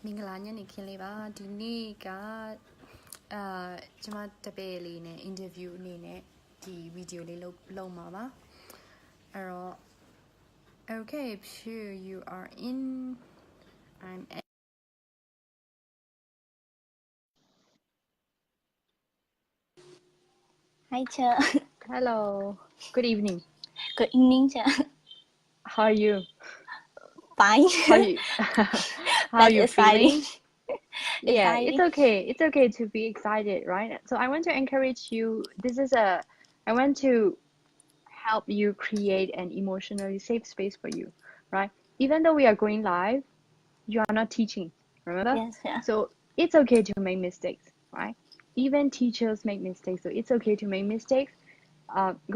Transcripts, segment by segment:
မင်္ဂလာညနေခင်းလေးပါဒီနေ့ကကျွန်မတပည့်လေးနဲ့ interview အနေနဲ့ဒီ video လေးလုပ်မှာပါအဲ့တော့ okay Phyu you are in I'm Hi, Chair. Hello. Good evening. Good evening, Chair. How are you? Fine. How are you feeling? Yeah, Exciting. it's okay. It's okay to be excited, right? So I want to encourage you. I want to help you create an emotionally safe space for you, right? Even though we are going live, you are not teaching, remember? Yes, yeah. So it's okay to make mistakes, right? Even teachers make mistakes, so it's okay to make mistakes.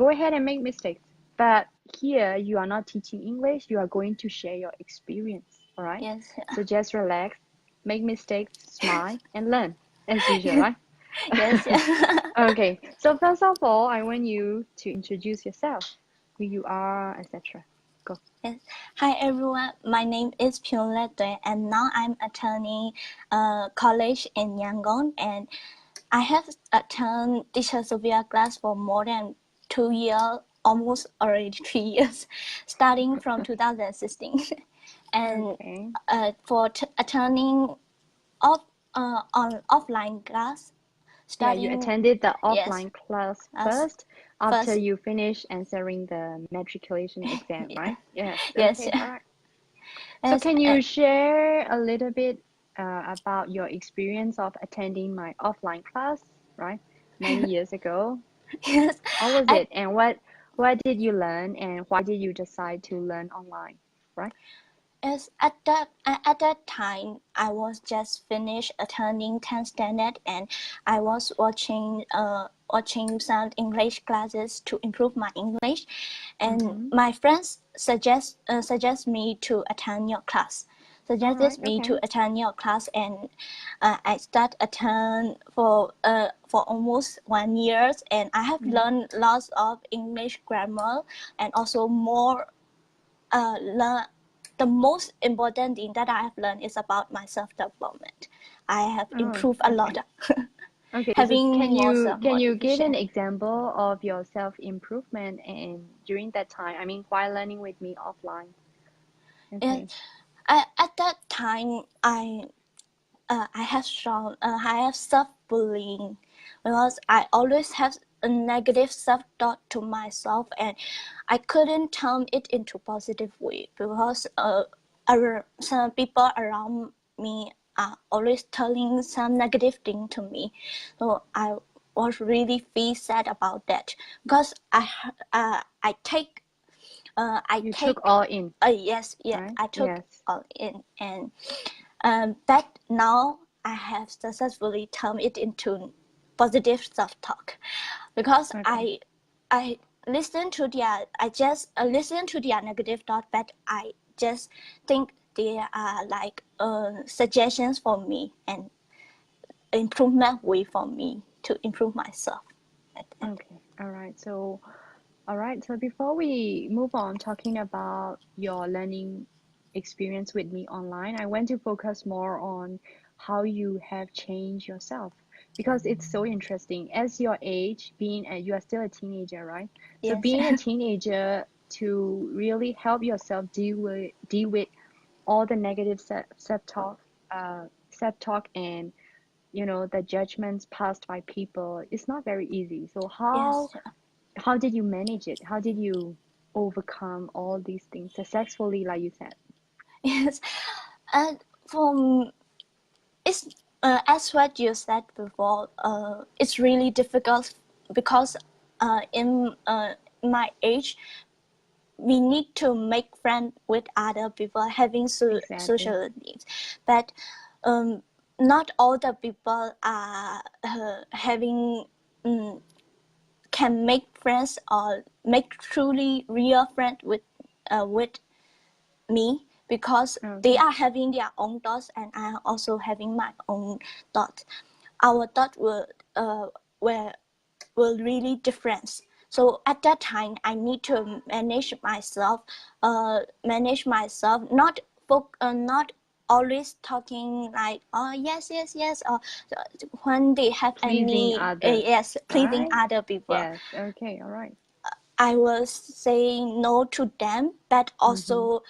Go ahead and make mistakes. But here, you are not teaching English, you are going to share your experience, all right? Yes, yeah. So just relax, make mistakes, smile, and learn, as usual, right? Yes, yeah. Okay, so first of all, I want you to introduce yourself, who you are, etc. Go. Yes. Hi, everyone. My name is Phyu, and now I'm attending college in Yangon, and I have attended teacher Sophia class for more than 2 years, almost already 3 years, starting from 2016. And Okay. For attending on offline class, Yeah, studying. you attended the Yes. offline class first after you finish answering the matriculation exam, right? Yes. Yes, Okay. yeah. All right. So Yes, can you share a little bit about your experience of attending my offline class, right? Many years ago. Yes. How was it? And what did you learn? And why did you decide to learn online, right? Yes, at that time, I was just finished attending 10th standard, and I was watching some English classes to improve my English, and my friends suggest me to attend your class. Suggested me to attend your class, and I start attend for almost 1 year, and I have learned lots of English grammar, and also more the most important thing that I have learned is about my self-development. I have improved a lot. Okay, Having so can you give an example of your self-improvement and during that time? I mean, while learning with me offline. Okay. At that time, I have self-bullying because I always have a negative self-thought to myself, and I couldn't turn it into positive way because some people around me are always telling some negative thing to me. So I was really feel sad about that because I take took all in. Yes, yeah, right? I took all in, and that now I have successfully turned it into positive self-talk because I listen to their negative thought, but I just think they are like suggestions for me and improvement way for me to improve myself. Okay, all right. So before we move on talking about your learning experience with me online, I want to focus more on how you have changed yourself because it's so interesting. As your age, you are still a teenager, right? So Yes. being a teenager to really help yourself deal with all the negative self-talk and the judgments passed by people, it's not very easy. So how did you manage it? How did you overcome all these things successfully, like you said? Yes, and it's as what you said before. It's really difficult because in my age, we need to make friends with other people having social needs, but not all the people are having can make friends or make truly real friends with me because they are having their own thoughts and I am also having my own thoughts. Our thoughts will really different. So at that time, I need to manage myself, not always talking like, oh yes, yes, yes, or when they have Pleasing any others, yes, pleasing right? other people. Yes. Okay. All right. I was saying no to them, but also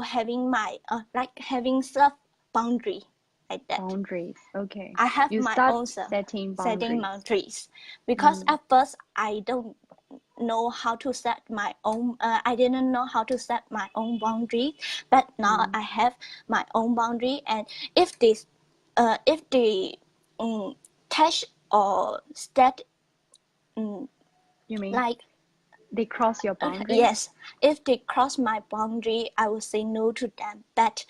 having my like having self boundary like that. Boundaries. Okay. I have You my start own self setting setting boundaries. boundaries because at first I don't know how to set my own I didn't know how to set my own boundary, but now I have my own boundary, and if they touch or set You mean like they cross your boundary? yes, if they cross my boundary, I will say no to them, but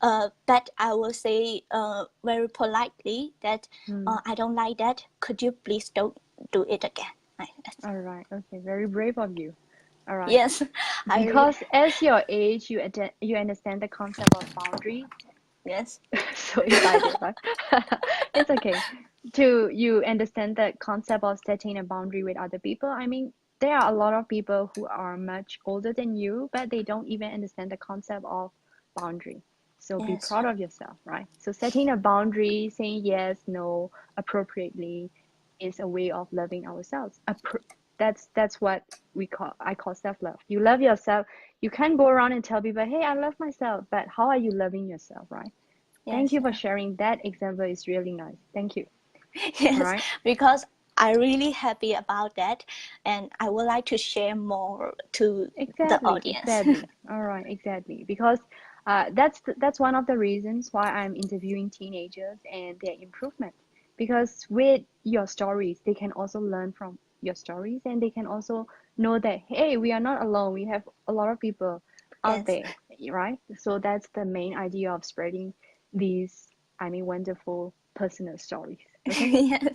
I will say very politely that I don't like that, could you please don't do it again. All right. Okay. Very brave of you. All right. Yes, Because as your age, you understand the concept of boundary. yes, So excited, but it's okay. You understand the concept of setting a boundary with other people. I mean, there are a lot of people who are much older than you, but they don't even understand the concept of boundary. So be yes, proud of yourself, right? So setting a boundary, saying yes, no, appropriately, is a way of loving ourselves. That's what I call self-love. You love yourself. You can't go around and tell people, hey, I love myself, but how are you loving yourself, right? Thank yes, you for sharing. That example is really nice. Thank you. yes, All right. because I'm really happy about that, and I would like to share more to the Exactly, audience. exactly. All right, exactly. Because that's one of the reasons why I'm interviewing teenagers and their improvement. Because with your stories, they can also learn from your stories, and they can also know that, hey, we are not alone. We have a lot of people out Yes, there, right? So that's the main idea of spreading these, wonderful personal stories. Okay. yes.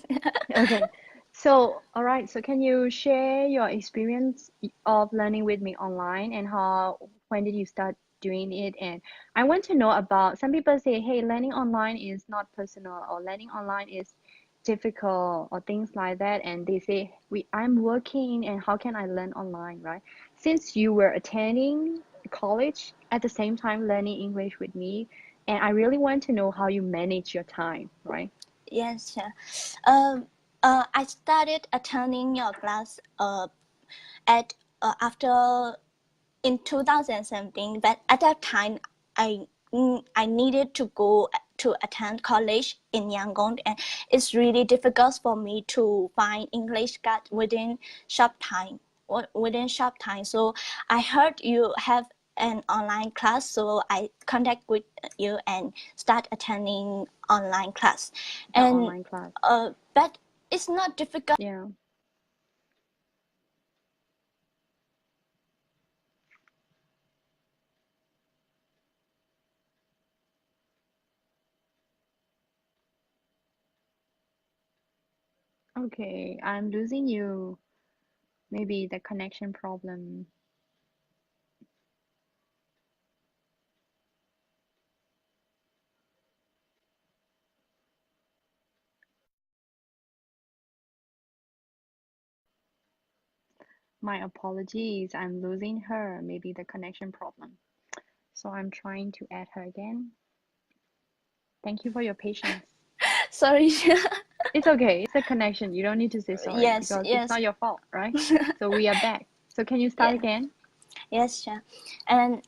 Okay. So, all right. So, can you share your experience of learning with me online and when did you start doing it? And I want to know about some people say, hey, learning online is not personal or learning online is difficult or things like that. And they say, I'm working and how can I learn online, right? Since you were attending college at the same time learning English with me, and I really want to know how you manage your time, right? Yes, sure. I started attending your class at after in 2017, but at that time I needed to go to attend college in Yangon, and it's really difficult for me to find English class within short time. So I heard you have an online class, so I contact with you and start attending online class, The and online class. but it's not difficult. Yeah. Okay, I'm losing you. Maybe the connection problem. My apologies. I'm losing her. Maybe the connection problem. So I'm trying to add her again. Thank you for your patience. Sorry. It's okay. It's a connection. You don't need to say sorry Yes, because it's yes. not your fault, right? So we are back. So can you start Yeah. again? Yes, sure. And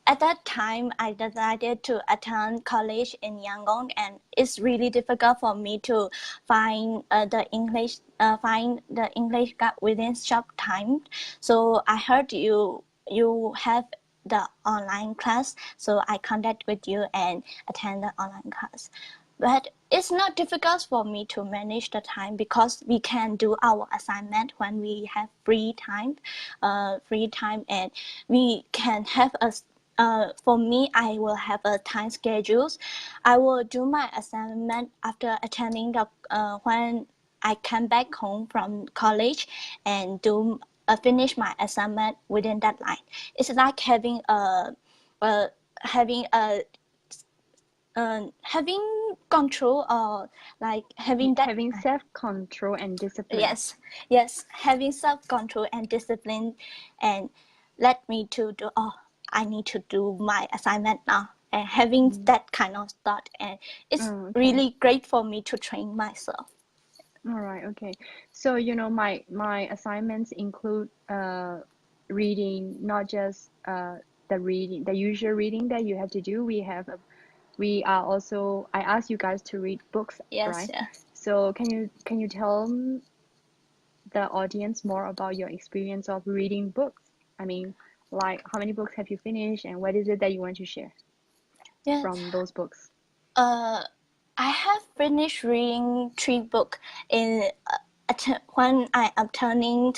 at that time, I decided to attend college in Yangon, and it's really difficult for me to find the English gap within short time. So I heard you have the online class, so I contact with you and attend the online class. But it's not difficult for me to manage the time because we can do our assignment when we have free time, and we can have a for me, I will have a time schedules. I will do my assignment after attending the when I come back home from college and do finish my assignment within that line. It's like uh, having a having control, or like having that. Having self-control and discipline. Yes, having self-control and discipline, and let me to do, oh, I need to do my assignment now. And having that kind of thought, and it's really great for me to train myself. All right, okay. So, you know, my assignments include reading, not just the usual reading that you have to do. We are also, I asked you guys to read books, Yes, right? yeah. So can you tell the audience more about your experience of reading books? I mean, like how many books have you finished and what is it that you want to share Yeah. from those books? I have finished reading 3 books in when I am turning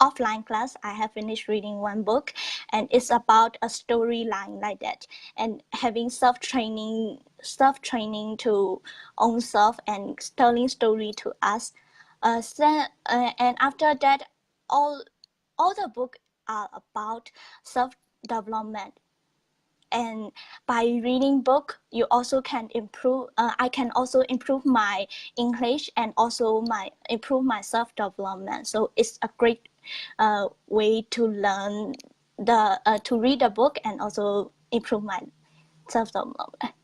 offline class. I have finished reading 1 book, and it's about a storyline like that, and having self-training to own self and telling story to us. And after that, all the book are about self-development. And by reading book, you also can improve. I can also improve my English and also improve my self-development. So it's a great way to learn to read a book and also improve my self-development.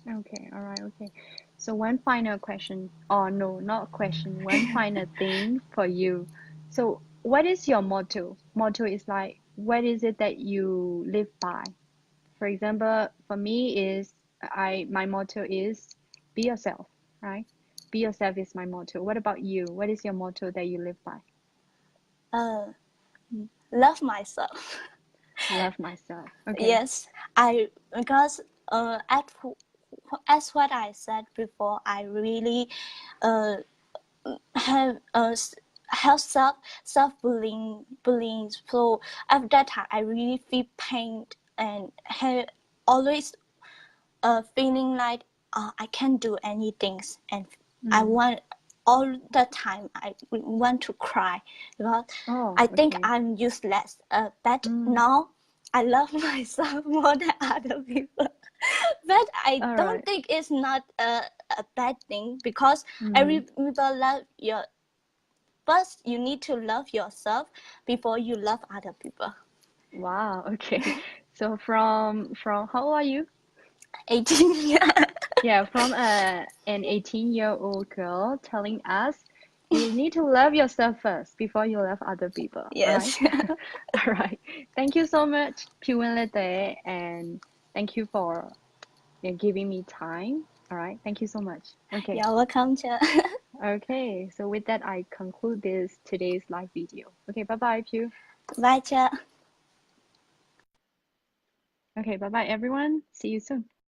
Okay, all right, okay. So one final question, or no, not question, one final thing for you. So what is your motto? Motto is like, what is it that you live by? For example, for me is my motto is be yourself, right? Be yourself is my motto. What about you? What is your motto that you live by? Love myself. Love myself. Okay. Yes, because as what I said before, I really have have bullying. So at that time, I really feel pain and have always feeling like I can't do anything, and I want all the time I want to cry because Oh, I think okay. I'm useless. But now I love myself more than other people. But I All don't right. think it's not a bad thing, because every people love your. First, you need to love yourself before you love other people. Wow, okay. So from how old are you? 18 years. Yeah, from an 18-year-old girl telling us you need to love yourself first before you love other people, right? Yes. All right. Thank you so much, Phyu and Lete, and thank you for giving me time. All right. Thank you so much. Okay. You're welcome to. Okay. So with that, I conclude this today's live video. Okay. Bye-bye, Phyu. Bye, cha. Okay. Bye-bye, everyone. See you soon.